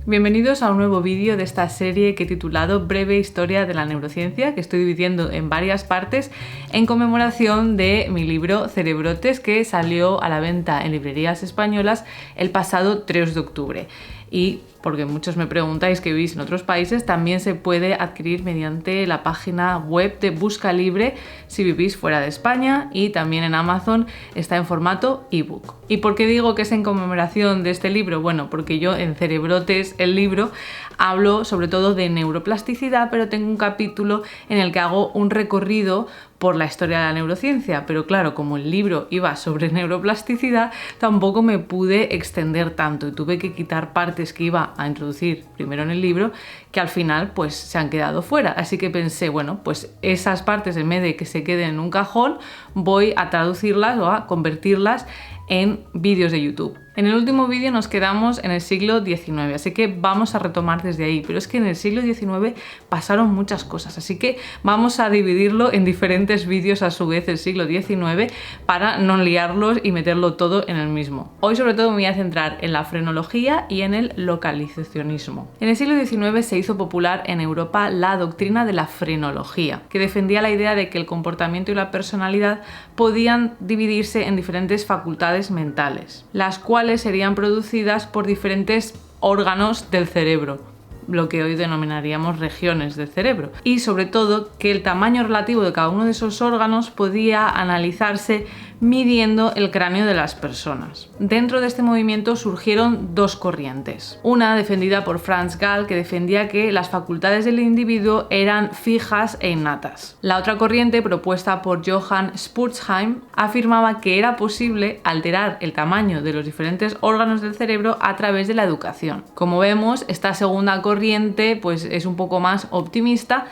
Bienvenidos a un nuevo vídeo de esta serie que he titulado Breve Historia de la Neurociencia, que estoy dividiendo en varias partes en conmemoración de mi libro Cerebrotes, que salió a la venta en librerías españolas el pasado 3 de octubre. Y porque muchos me preguntáis que vivís en otros países, también se puede adquirir mediante la página web de Busca Libre si vivís fuera de España, y también en Amazon está en formato ebook. ¿Y por qué digo que es en conmemoración de este libro? Bueno, porque yo en Cerebrotes, el libro, hablo sobre todo de neuroplasticidad, pero tengo un capítulo en el que hago un recorrido por la historia de la neurociencia, pero claro, como el libro iba sobre neuroplasticidad, tampoco me pude extender tanto y tuve que quitar partes que iba a introducir primero en el libro, que al final pues se han quedado fuera. Así que pensé, bueno, pues esas partes, en vez de que se queden en un cajón, voy a traducirlas o a convertirlas en vídeos de YouTube. En el último vídeo nos quedamos en el siglo XIX, así que vamos a retomar desde ahí, pero es que en el siglo XIX pasaron muchas cosas, así que vamos a dividirlo en diferentes vídeos a su vez el siglo XIX para no liarlos y meterlo todo en el mismo. Hoy sobre todo me voy a centrar en la frenología y en el localizacionismo. En el siglo XIX se hizo popular en Europa la doctrina de la frenología, que defendía la idea de que el comportamiento y la personalidad podían dividirse en diferentes facultades mentales, las cuales serían producidas por diferentes órganos del cerebro, lo que hoy denominaríamos regiones del cerebro, y sobre todo que el tamaño relativo de cada uno de esos órganos podía analizarse midiendo el cráneo de las personas. Dentro de este movimiento surgieron dos corrientes. Una defendida por Franz Gall, que defendía que las facultades del individuo eran fijas e innatas. La otra corriente, propuesta por Johann Spurzheim, afirmaba que era posible alterar el tamaño de los diferentes órganos del cerebro a través de la educación. Como vemos, esta segunda corriente pues es un poco más optimista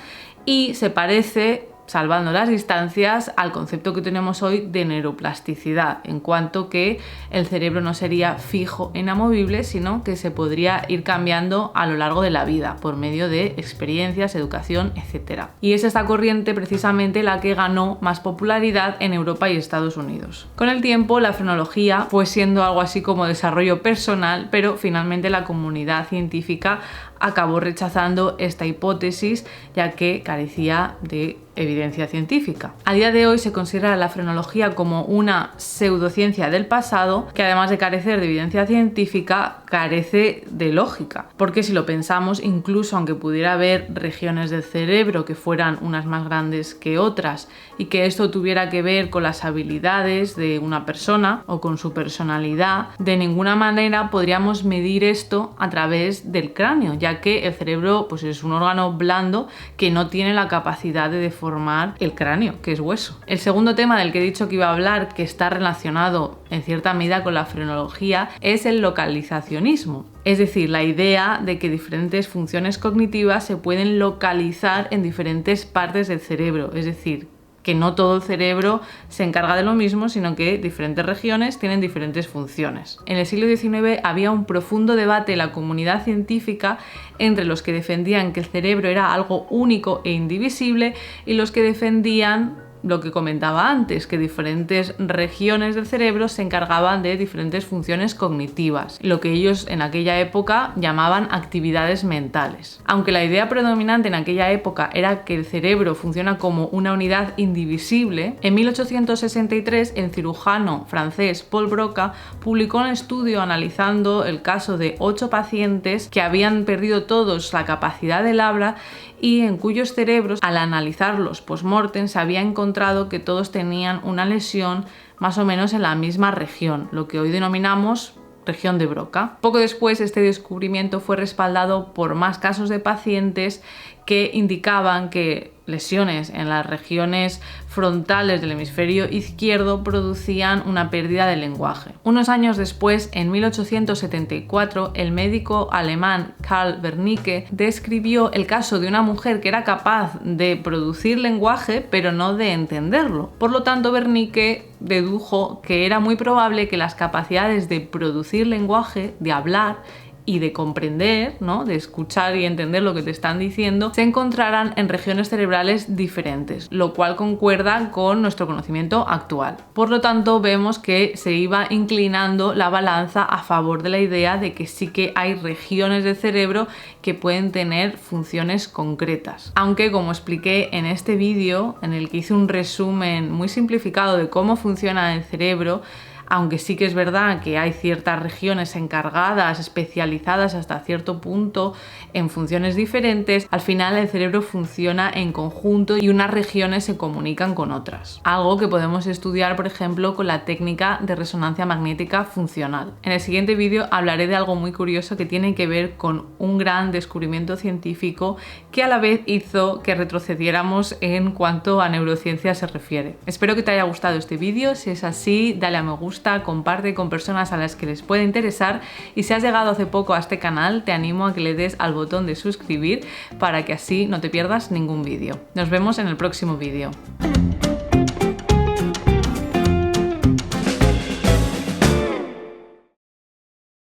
y se parece, salvando las distancias, al concepto que tenemos hoy de neuroplasticidad, en cuanto que el cerebro no sería fijo e inamovible, sino que se podría ir cambiando a lo largo de la vida por medio de experiencias, educación, etc. Y es esta corriente precisamente la que ganó más popularidad en Europa y Estados Unidos. Con el tiempo, la frenología fue siendo algo así como desarrollo personal, pero finalmente la comunidad científica acabó rechazando esta hipótesis, ya que carecía de evidencia científica. A día de hoy se considera la frenología como una pseudociencia del pasado, que además de carecer de evidencia científica, carece de lógica, porque si lo pensamos, incluso aunque pudiera haber regiones del cerebro que fueran unas más grandes que otras y que esto tuviera que ver con las habilidades de una persona o con su personalidad, de ninguna manera podríamos medir esto a través del cráneo, ya que el cerebro pues es un órgano blando que no tiene la capacidad de deformar el cráneo, que es hueso. El segundo tema del que he dicho que iba a hablar, que está relacionado en cierta medida con la frenología, es el localizacionismo. Es decir, la idea de que diferentes funciones cognitivas se pueden localizar en diferentes partes del cerebro, es decir, que no todo el cerebro se encarga de lo mismo, sino que diferentes regiones tienen diferentes funciones. En el siglo XIX había un profundo debate en la comunidad científica entre los que defendían que el cerebro era algo único e indivisible y los que defendían lo que comentaba antes, que diferentes regiones del cerebro se encargaban de diferentes funciones cognitivas, lo que ellos en aquella época llamaban actividades mentales. Aunque la idea predominante en aquella época era que el cerebro funciona como una unidad indivisible, en 1863 el cirujano francés Paul Broca publicó un estudio analizando el caso de 8 pacientes que habían perdido todos la capacidad del habla y en cuyos cerebros, al analizarlos post-mortem, se había encontrado que todos tenían una lesión más o menos en la misma región, lo que hoy denominamos región de Broca. Poco después, este descubrimiento fue respaldado por más casos de pacientes que indicaban que lesiones en las regiones frontales del hemisferio izquierdo producían una pérdida de lenguaje. Unos años después, en 1874, el médico alemán Karl Wernicke describió el caso de una mujer que era capaz de producir lenguaje, pero no de entenderlo. Por lo tanto, Wernicke dedujo que era muy probable que las capacidades de producir lenguaje, de hablar, y de comprender, ¿no?, de escuchar y entender lo que te están diciendo, se encontraran en regiones cerebrales diferentes, lo cual concuerda con nuestro conocimiento actual. Por lo tanto, vemos que se iba inclinando la balanza a favor de la idea de que sí que hay regiones del cerebro que pueden tener funciones concretas. Aunque, como expliqué en este vídeo, en el que hice un resumen muy simplificado de cómo funciona el cerebro, aunque sí que es verdad que hay ciertas regiones encargadas, especializadas hasta cierto punto en funciones diferentes, al final el cerebro funciona en conjunto y unas regiones se comunican con otras. Algo que podemos estudiar, por ejemplo, con la técnica de resonancia magnética funcional. En el siguiente vídeo hablaré de algo muy curioso que tiene que ver con un gran descubrimiento científico que a la vez hizo que retrocediéramos en cuanto a neurociencia se refiere. Espero que te haya gustado este vídeo. Si es así, dale a me gusta, comparte con personas a las que les puede interesar, y si has llegado hace poco a este canal te animo a que le des al botón de suscribir para que así no te pierdas ningún vídeo. Nos vemos en el próximo vídeo.